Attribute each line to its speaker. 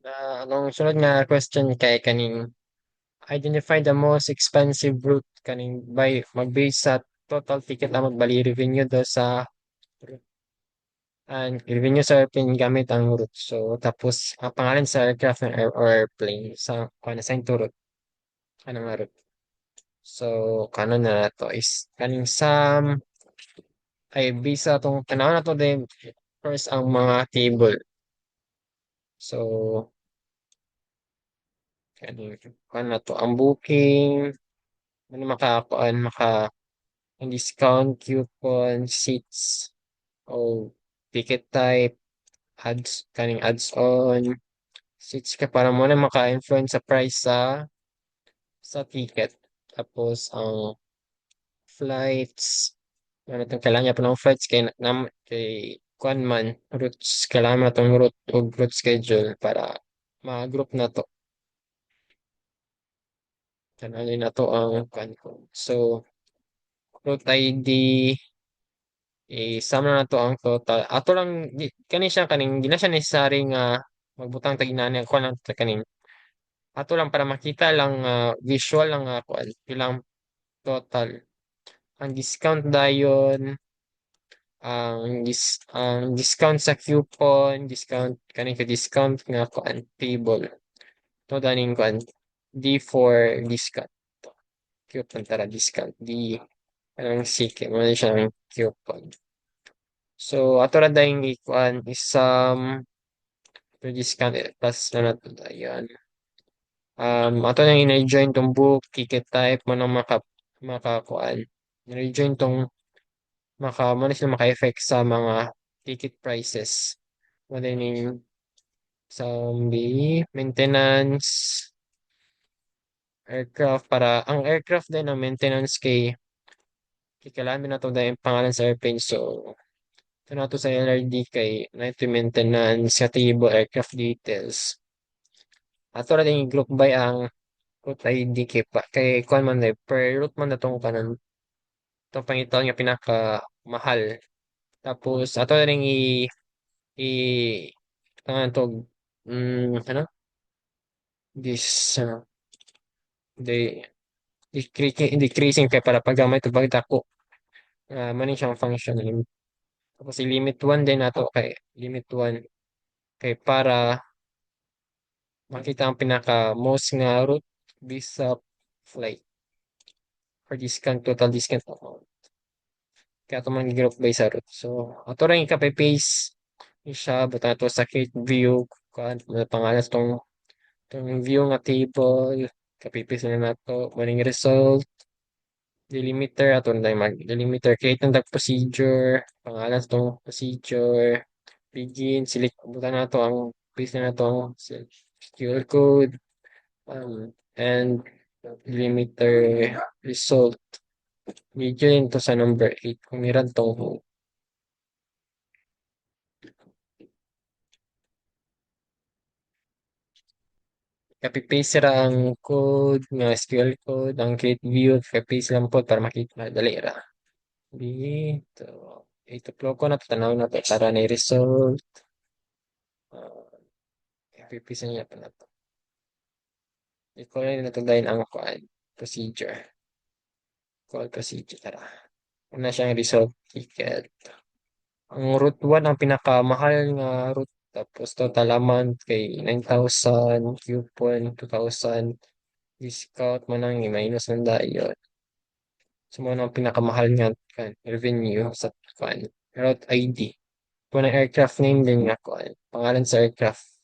Speaker 1: Anong sunod nga question kay kaning identify the most expensive route kaning by mag-base sa total ticket amount bali revenue do sa and revenue sa airplane gamit ang route. So tapos ang pangalan sa aircraft ng or airplane sa kung assign to route ano nga route. So kanon na to is kaning Sam ay bisa tong tanaw na to din first ang mga table. So kaning kan na to ang booking ano makakuan maka ang discount coupon seats o ticket type ads kaning ads on seats ka para mo na maka-influence sa price sa ticket. Tapos ang flights ano itong kailangan niya pa ng flights kay kuan man routes kailangan na itong route o route schedule para ma-group na to. Kailangan na to ang kuan ko. So route ID isama na to ang total. Ato lang kani siya kaning di na siya necessary nga magbutang tag inani ako lang kaning ato lang para makita lang visual lang kuan ilang total. Ang discount dayon ang discount sa coupon, discount kaning ka discount nga kuan table. To daning kuan D for discount. Coupon tara discount D anong sige mo na siyang coupon. So ato ra dayong ikuan isang discount plus na nato dayon. Ato nang ina-join tong book ticket type mo nang makakuan. I-join tong mo na sila maka-effect sa mga ticket prices. Madaling zombie, maintenance, aircraft para ang aircraft din ang maintenance kay kailangan na to dahil pangalan sa airplane. So ito na to sa LRD kay na ito maintenance sa table aircraft details. Ato na din group by ang route ID kay kuan man per route man na tong kanan itong pangitaw nga pinaka mahal. Tapos ato na rin i tangan to ano this the decreasing kay para paggamay to pagdako maning siyang function tapos i-limit 1 din nato kay limit 1 kay para makita ang pinaka most nga route visa flight for discount total discount amount kaya ito man group by sa route so ato rin ikape-paste siya buta to sa create view kan pangalan tong view nga table kapipis na nato maning result delimiter aton tayo mag delimiter create ng tag procedure pangalan sa tong procedure begin select buta na to ang paste na to ang SQL code and delimiter result medyo yun to sa number 8 kung meron tong copy-paste ra ang code nga SQL code ang create view copy-paste lang po para makita dali ra dito ito flow ko na tanaw na to para na result copy-paste niya pa na to i-call na to dahil ang kuan procedure call procedure tara una siyang result ticket ang route 1 ang pinakamahal nga route tapos total amount kay 9,000 coupon 2,000 discount man ang minus ng dayon. So, mo ang pinakamahal nga kan revenue sa kan route ID. Kung ang aircraft name din nga kuan, pangalan sa aircraft.